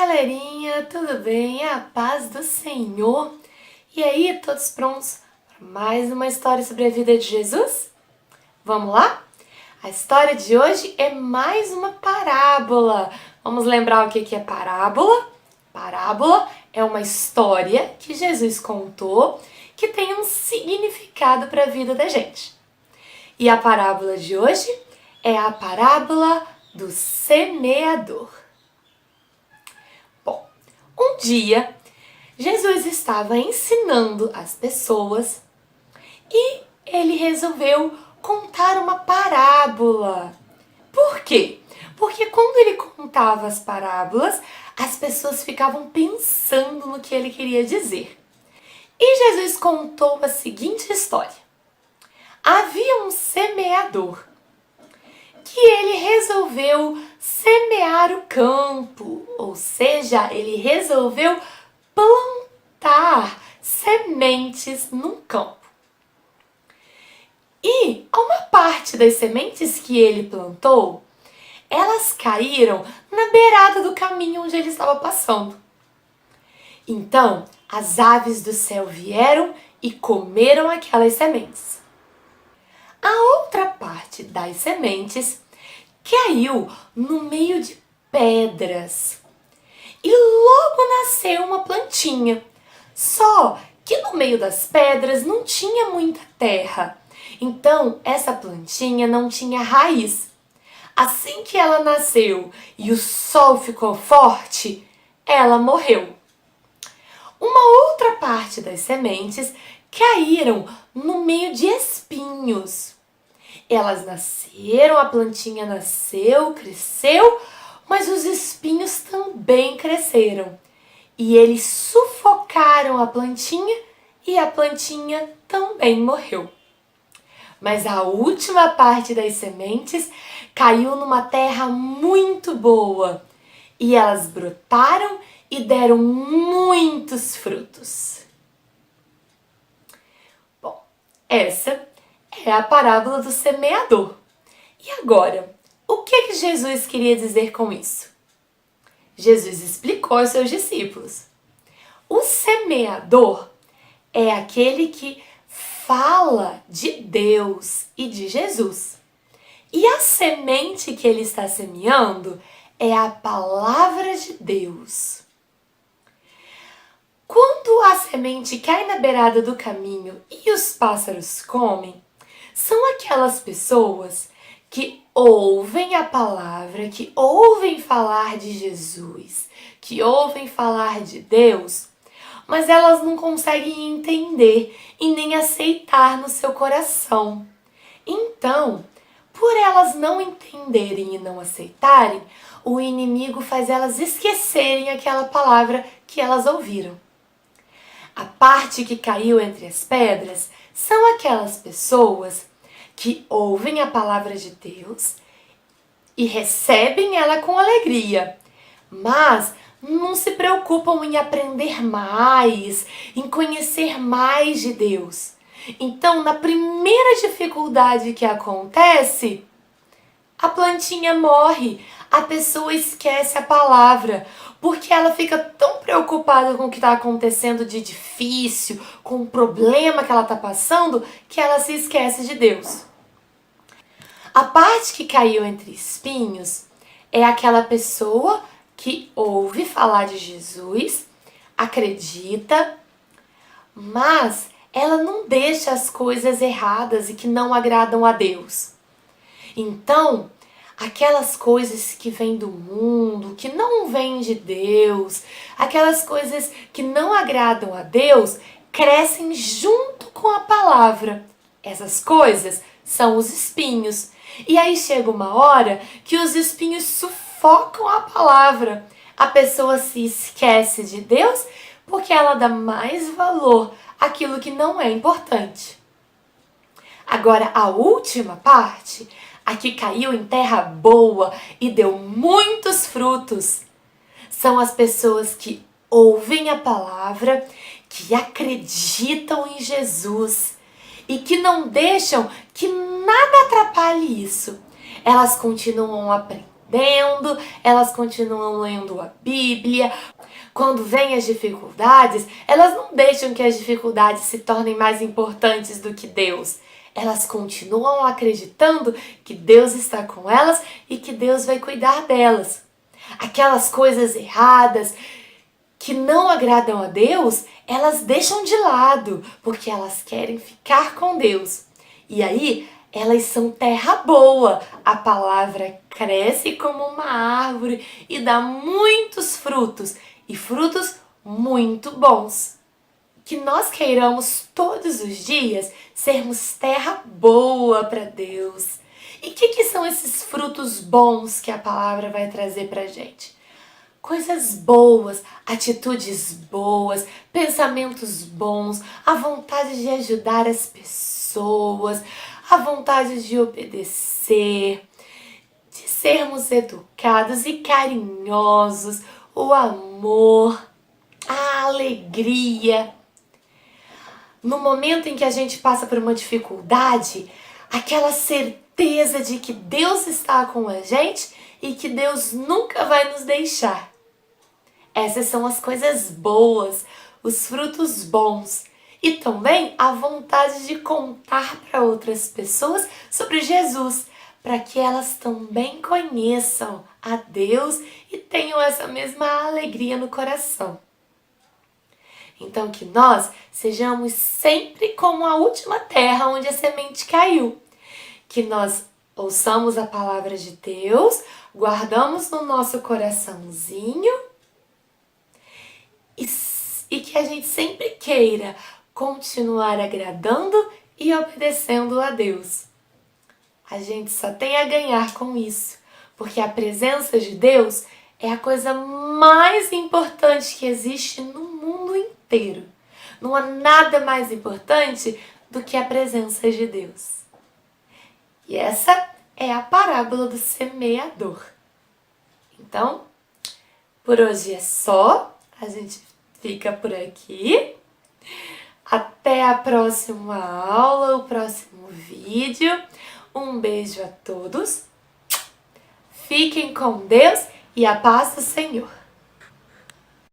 galerinha, tudo bem? A paz do Senhor? E aí, todos prontos para mais uma história sobre a vida de Jesus? Vamos lá? A história de hoje é mais uma parábola. Vamos lembrar o que é parábola? Parábola é uma história que Jesus contou que tem um significado para a vida da gente. E a parábola de hoje é a parábola do semeador. Bom, um dia Jesus estava ensinando as pessoas e ele resolveu contar uma parábola. Por quê? Porque quando ele contava as parábolas, as pessoas ficavam pensando no que ele queria dizer. E Jesus contou a seguinte história. Havia um semeador que ele resolveu semear o campo, ou seja, ele resolveu plantar sementes num campo. E uma parte das sementes que ele plantou, elas caíram na beirada do caminho onde ele estava passando. Então, as aves do céu vieram e comeram aquelas sementes. A outra parte das sementes caiu no meio de pedras e logo nasceu uma plantinha. Só que no meio das pedras não tinha muita terra, então essa plantinha não tinha raiz. Assim que ela nasceu e o sol ficou forte, ela morreu. Uma outra parte das sementes caíram no meio de espinhos. Elas nasceram, a plantinha nasceu, cresceu, mas os espinhos também cresceram. E eles sufocaram a plantinha e a plantinha também morreu. Mas a última parte das sementes caiu numa terra muito boa. E elas brotaram e deram muitos frutos. Bom, essa é a parábola do semeador. E agora, o que Jesus queria dizer com isso? Jesus explicou aos seus discípulos. O semeador é aquele que fala de Deus e de Jesus. E a semente que ele está semeando é a palavra de Deus. Quando a semente cai na beirada do caminho e os pássaros comem, são aquelas pessoas que ouvem a palavra, que ouvem falar de Jesus, que ouvem falar de Deus, mas elas não conseguem entender e nem aceitar no seu coração. Então, por elas não entenderem e não aceitarem, o inimigo faz elas esquecerem aquela palavra que elas ouviram. A parte que caiu entre as pedras são aquelas pessoas que ouvem a palavra de Deus e recebem ela com alegria, mas não se preocupam em aprender mais, em conhecer mais de Deus. Então, na primeira dificuldade que acontece, a plantinha morre, a pessoa esquece a palavra, porque ela fica tão preocupada com o que está acontecendo de difícil, com o problema que ela está passando, que ela se esquece de Deus. A parte que caiu entre espinhos é aquela pessoa que ouve falar de Jesus, acredita, mas ela não deixa as coisas erradas e que não agradam a Deus. Então, aquelas coisas que vêm do mundo, que não vêm de Deus, aquelas coisas que não agradam a Deus, crescem junto com a palavra. Essas coisas são os espinhos. E aí chega uma hora que os espinhos sufocam a palavra. A pessoa se esquece de Deus porque ela dá mais valor àquilo que não é importante. Agora, a última parte, a que caiu em terra boa e deu muitos frutos, são as pessoas que ouvem a palavra, que acreditam em Jesus e que não deixam que nada atrapalhe isso. Elas continuam aprendendo, aprendendo, elas continuam lendo a Bíblia. Quando vêm as dificuldades, elas não deixam que as dificuldades se tornem mais importantes do que Deus. Elas continuam acreditando que Deus está com elas e que Deus vai cuidar delas. Aquelas coisas erradas que não agradam a Deus, elas deixam de lado, porque elas querem ficar com Deus. E aí, elas são terra boa. A palavra cresce como uma árvore e dá muitos frutos, e frutos muito bons. Que nós queiramos todos os dias sermos terra boa para Deus. E o que são esses frutos bons que a palavra vai trazer para a gente? Coisas boas, atitudes boas, pensamentos bons, a vontade de ajudar as pessoas, a vontade de obedecer, de sermos educados e carinhosos, o amor, a alegria. No momento em que a gente passa por uma dificuldade, aquela certeza de que Deus está com a gente e que Deus nunca vai nos deixar. Essas são as coisas boas, os frutos bons. E também a vontade de contar para outras pessoas sobre Jesus, para que elas também conheçam a Deus e tenham essa mesma alegria no coração. Então que nós sejamos sempre como a última terra onde a semente caiu. Que nós ouçamos a palavra de Deus, guardamos no nosso coraçãozinho e que a gente sempre queira continuar agradando e obedecendo a Deus. A gente só tem a ganhar com isso, porque a presença de Deus é a coisa mais importante que existe no mundo inteiro. Não há nada mais importante do que a presença de Deus. E essa é a parábola do semeador. Então, por hoje é só. A gente fica por aqui. Até a próxima aula, o próximo vídeo. Um beijo a todos. Fiquem com Deus e a paz do Senhor.